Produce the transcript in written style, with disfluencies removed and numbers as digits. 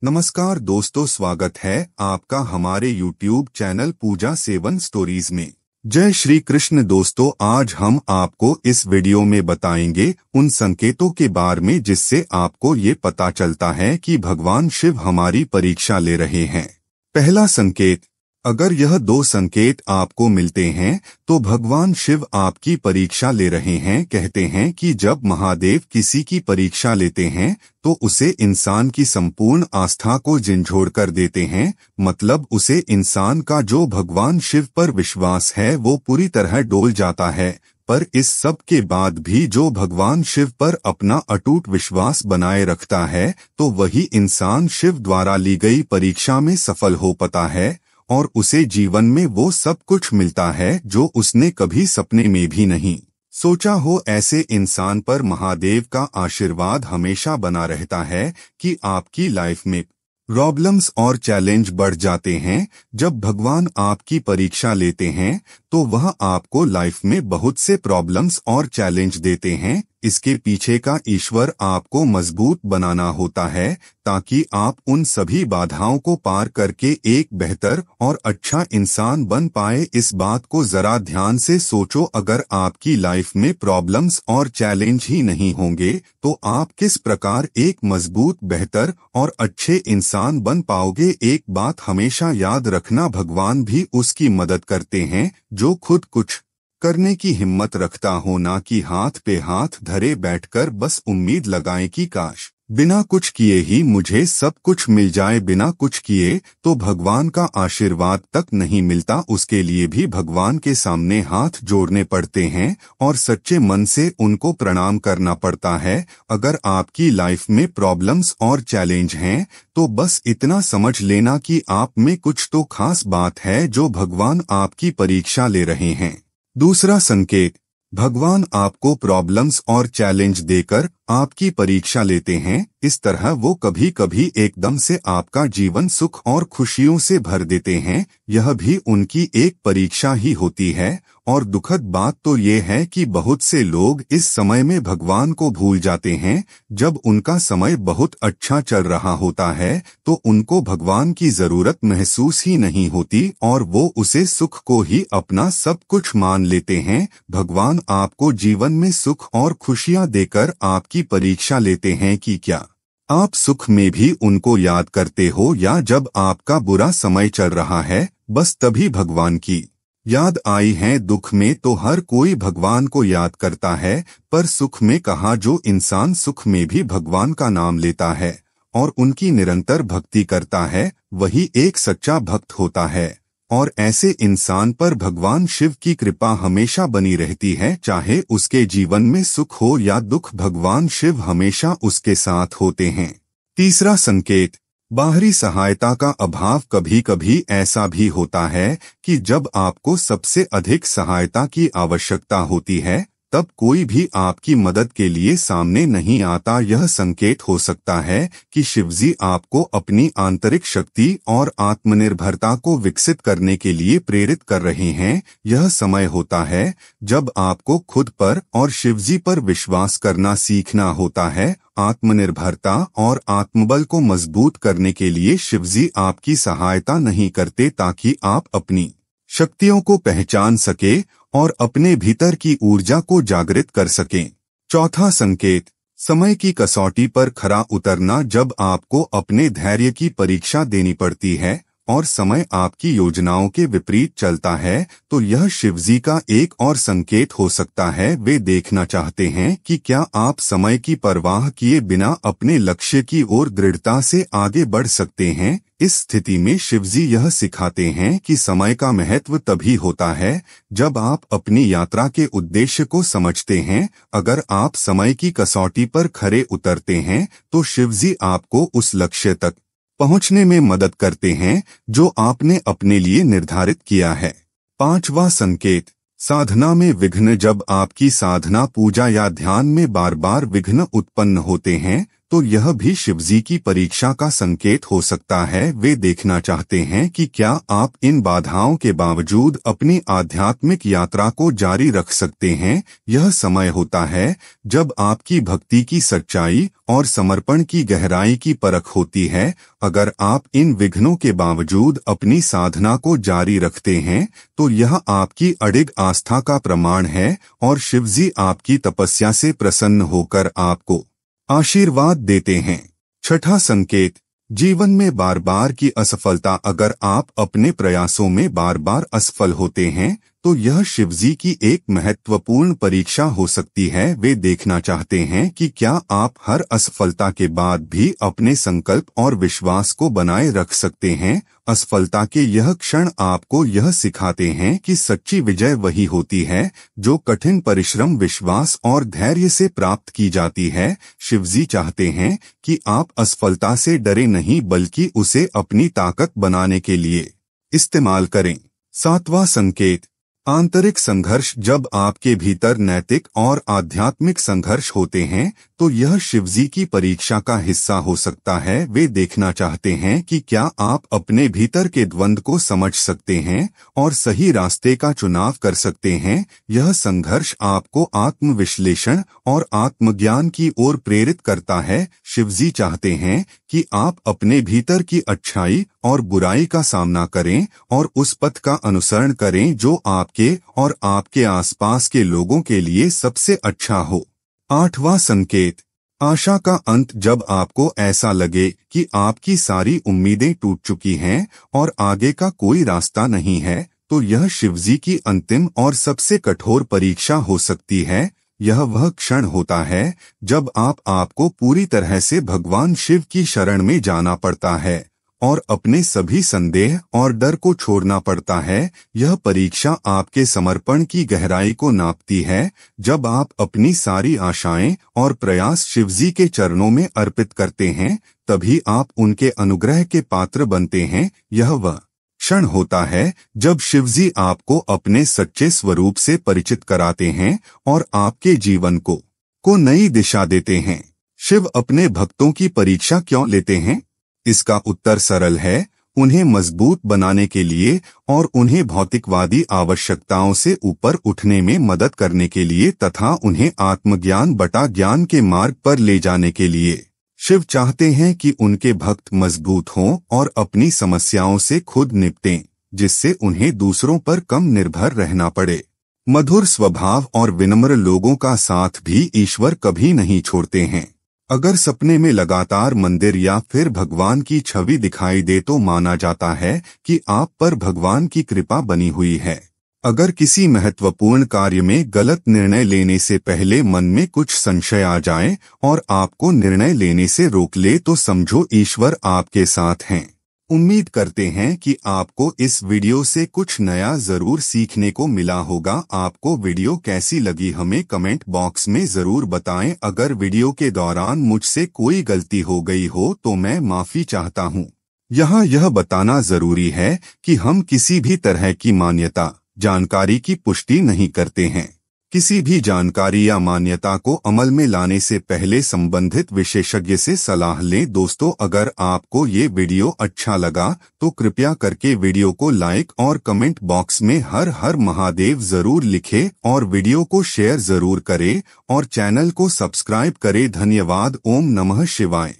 नमस्कार दोस्तों, स्वागत है आपका हमारे YouTube चैनल पूजा 7 स्टोरीज में। जय श्री कृष्ण दोस्तों, आज हम आपको इस वीडियो में बताएंगे उन संकेतों के बारे में जिससे आपको ये पता चलता है कि भगवान शिव हमारी परीक्षा ले रहे हैं। पहला संकेत, अगर यह 2 संकेत आपको मिलते हैं तो भगवान शिव आपकी परीक्षा ले रहे हैं। कहते हैं कि जब महादेव किसी की परीक्षा लेते हैं तो उसे इंसान की संपूर्ण आस्था को झिंझोड़ कर देते हैं। मतलब उसे इंसान का जो भगवान शिव पर विश्वास है वो पूरी तरह डोल जाता है। पर इस सब के बाद भी जो भगवान शिव पर अपना अटूट विश्वास बनाए रखता है तो वही इंसान शिव द्वारा ली गई परीक्षा में सफल हो पाता है और उसे जीवन में वो सब कुछ मिलता है जो उसने कभी सपने में भी नहीं सोचा हो। ऐसे इंसान पर महादेव का आशीर्वाद हमेशा बना रहता है कि आपकी लाइफ में प्रॉब्लम्स और चैलेंज बढ़ जाते हैं। जब भगवान आपकी परीक्षा लेते हैं तो वह आपको लाइफ में बहुत से प्रॉब्लम्स और चैलेंज देते हैं। इसके पीछे का ईश्वर आपको मजबूत बनाना होता है ताकि आप उन सभी बाधाओं को पार करके एक बेहतर और अच्छा इंसान बन पाए। इस बात को जरा ध्यान से सोचो, अगर आपकी लाइफ में प्रॉब्लम्स और चैलेंज ही नहीं होंगे तो आप किस प्रकार एक मजबूत, बेहतर और अच्छे इंसान बन पाओगे। एक बात हमेशा याद रखना, भगवान भी उसकी मदद करते हैं जो खुद कुछ करने की हिम्मत रखता हो, ना कि हाथ पे हाथ धरे बैठकर बस उम्मीद लगाए कि काश बिना कुछ किए ही मुझे सब कुछ मिल जाए। बिना कुछ किए तो भगवान का आशीर्वाद तक नहीं मिलता। उसके लिए भी भगवान के सामने हाथ जोड़ने पड़ते हैं और सच्चे मन से उनको प्रणाम करना पड़ता है। अगर आपकी लाइफ में प्रॉब्लम्स और चैलेंज हैं तो बस इतना समझ लेना कि आप में कुछ तो खास बात है जो भगवान आपकी परीक्षा ले रहे हैं। दूसरा संकेत, भगवान आपको प्रॉब्लम्स और चैलेंज देकर आपकी परीक्षा लेते हैं। इस तरह वो कभी कभी एकदम से आपका जीवन सुख और खुशियों से भर देते हैं। यह भी उनकी एक परीक्षा ही होती है। और दुखद बात तो ये है कि बहुत से लोग इस समय में भगवान को भूल जाते हैं। जब उनका समय बहुत अच्छा चल रहा होता है तो उनको भगवान की जरूरत महसूस ही नहीं होती और वो उसे सुख को ही अपना सब कुछ मान लेते हैं। भगवान आपको जीवन में सुख और खुशियां देकर आपकी परीक्षा लेते हैं कि क्या आप सुख में भी उनको याद करते हो, या जब आपका बुरा समय चल रहा है बस तभी भगवान की याद आई है। दुख में तो हर कोई भगवान को याद करता है, पर सुख में कहाँ, जो इंसान सुख में भी भगवान का नाम लेता है और उनकी निरंतर भक्ति करता है वही एक सच्चा भक्त होता है। और ऐसे इंसान पर भगवान शिव की कृपा हमेशा बनी रहती है। चाहे उसके जीवन में सुख हो या दुख, भगवान शिव हमेशा उसके साथ होते हैं। तीसरा संकेत, बाहरी सहायता का अभाव। कभी कभी ऐसा भी होता है कि जब आपको सबसे अधिक सहायता की आवश्यकता होती है तब कोई भी आपकी मदद के लिए सामने नहीं आता। यह संकेत हो सकता है कि शिवजी आपको अपनी आंतरिक शक्ति और आत्मनिर्भरता को विकसित करने के लिए प्रेरित कर रहे हैं। यह समय होता है जब आपको खुद पर और शिवजी पर विश्वास करना सीखना होता है। आत्मनिर्भरता और आत्मबल को मजबूत करने के लिए शिवजी आपकी सहायता नहीं करते ताकि आप अपनी शक्तियों को पहचान सके और अपने भीतर की ऊर्जा को जागृत कर सकें। चौथा संकेत, समय की कसौटी पर खरा उतरना। जब आपको अपने धैर्य की परीक्षा देनी पड़ती है और समय आपकी योजनाओं के विपरीत चलता है तो यह शिवजी का एक और संकेत हो सकता है। वे देखना चाहते हैं कि क्या आप समय की परवाह किए बिना अपने लक्ष्य की ओर दृढ़ता से आगे बढ़ सकते हैं। इस स्थिति में शिवजी यह सिखाते हैं कि समय का महत्व तभी होता है जब आप अपनी यात्रा के उद्देश्य को समझते हैं। अगर आप समय की कसौटी पर खरे उतरते हैं तो शिवजी आपको उस लक्ष्य तक पहुंचने में मदद करते हैं जो आपने अपने लिए निर्धारित किया है। पांचवा संकेत, साधना में विघ्न। जब आपकी साधना, पूजा या ध्यान में बार बार विघ्न उत्पन्न होते हैं तो यह भी शिवजी की परीक्षा का संकेत हो सकता है। वे देखना चाहते हैं कि क्या आप इन बाधाओं के बावजूद अपनी आध्यात्मिक यात्रा को जारी रख सकते हैं। यह समय होता है जब आपकी भक्ति की सच्चाई और समर्पण की गहराई की परख होती है। अगर आप इन विघ्नों के बावजूद अपनी साधना को जारी रखते हैं तो यह आपकी अडिग आस्था का प्रमाण है और शिवजी आपकी तपस्या से प्रसन्न होकर आपको आशीर्वाद देते हैं। छठा संकेत, जीवन में बार बार की असफलता। अगर आप अपने प्रयासों में बार बार असफल होते हैं तो यह शिवजी की एक महत्वपूर्ण परीक्षा हो सकती है। वे देखना चाहते हैं कि क्या आप हर असफलता के बाद भी अपने संकल्प और विश्वास को बनाए रख सकते हैं। असफलता के यह क्षण आपको यह सिखाते हैं कि सच्ची विजय वही होती है जो कठिन परिश्रम, विश्वास और धैर्य से प्राप्त की जाती है। शिवजी चाहते हैं कि आप असफलता से डरे नहीं बल्कि उसे अपनी ताकत बनाने के लिए इस्तेमाल करें। सातवां संकेत, आंतरिक संघर्ष। जब आपके भीतर नैतिक और आध्यात्मिक संघर्ष होते हैं तो यह शिवजी की परीक्षा का हिस्सा हो सकता है। वे देखना चाहते हैं कि क्या आप अपने भीतर के द्वंद्व को समझ सकते हैं और सही रास्ते का चुनाव कर सकते हैं। यह संघर्ष आपको आत्मविश्लेषण और आत्मज्ञान की ओर प्रेरित करता है। शिवजी चाहते हैं कि आप अपने भीतर की अच्छाई और बुराई का सामना करें और उस पथ का अनुसरण करें जो आपके और आपके आसपास के लोगों के लिए सबसे अच्छा हो। आठवां संकेत, आशा का अंत। जब आपको ऐसा लगे कि आपकी सारी उम्मीदें टूट चुकी हैं और आगे का कोई रास्ता नहीं है तो यह शिवजी की अंतिम और सबसे कठोर परीक्षा हो सकती है। यह वह क्षण होता है जब आपको पूरी तरह से भगवान शिव की शरण में जाना पड़ता है और अपने सभी संदेह और डर को छोड़ना पड़ता है। यह परीक्षा आपके समर्पण की गहराई को नापती है। जब आप अपनी सारी आशाएं और प्रयास शिवजी के चरणों में अर्पित करते हैं तभी आप उनके अनुग्रह के पात्र बनते हैं। यह वह क्षण होता है जब शिवजी आपको अपने सच्चे स्वरूप से परिचित कराते हैं और आपके जीवन को नई दिशा देते हैं। शिव अपने भक्तों की परीक्षा क्यों लेते हैं? इसका उत्तर सरल है, उन्हें मजबूत बनाने के लिए और उन्हें भौतिकवादी आवश्यकताओं से ऊपर उठने में मदद करने के लिए तथा उन्हें आत्मज्ञान बटा ज्ञान के मार्ग पर ले जाने के लिए। शिव चाहते हैं कि उनके भक्त मजबूत हों और अपनी समस्याओं से खुद निपटें, जिससे उन्हें दूसरों पर कम निर्भर रहना पड़े। मधुर स्वभाव और विनम्र लोगों का साथ भी ईश्वर कभी नहीं छोड़ते हैं। अगर सपने में लगातार मंदिर या फिर भगवान की छवि दिखाई दे तो माना जाता है कि आप पर भगवान की कृपा बनी हुई है। अगर किसी महत्वपूर्ण कार्य में गलत निर्णय लेने से पहले मन में कुछ संशय आ जाए और आपको निर्णय लेने से रोक ले तो समझो ईश्वर आपके साथ हैं। उम्मीद करते हैं कि आपको इस वीडियो से कुछ नया जरूर सीखने को मिला होगा। आपको वीडियो कैसी लगी हमें कमेंट बॉक्स में जरूर बताएं। अगर वीडियो के दौरान मुझसे कोई गलती हो गई हो तो मैं माफी चाहता हूं। यहाँ यह बताना जरूरी है कि हम किसी भी तरह की मान्यता जानकारी की पुष्टि नहीं करते हैं। किसी भी जानकारी या मान्यता को अमल में लाने से पहले संबंधित विशेषज्ञ से सलाह लें। दोस्तों, अगर आपको ये वीडियो अच्छा लगा तो कृपया करके वीडियो को लाइक और कमेंट बॉक्स में हर हर महादेव जरूर लिखें और वीडियो को शेयर जरूर करें और चैनल को सब्सक्राइब करें। धन्यवाद। ओम नमः शिवाय।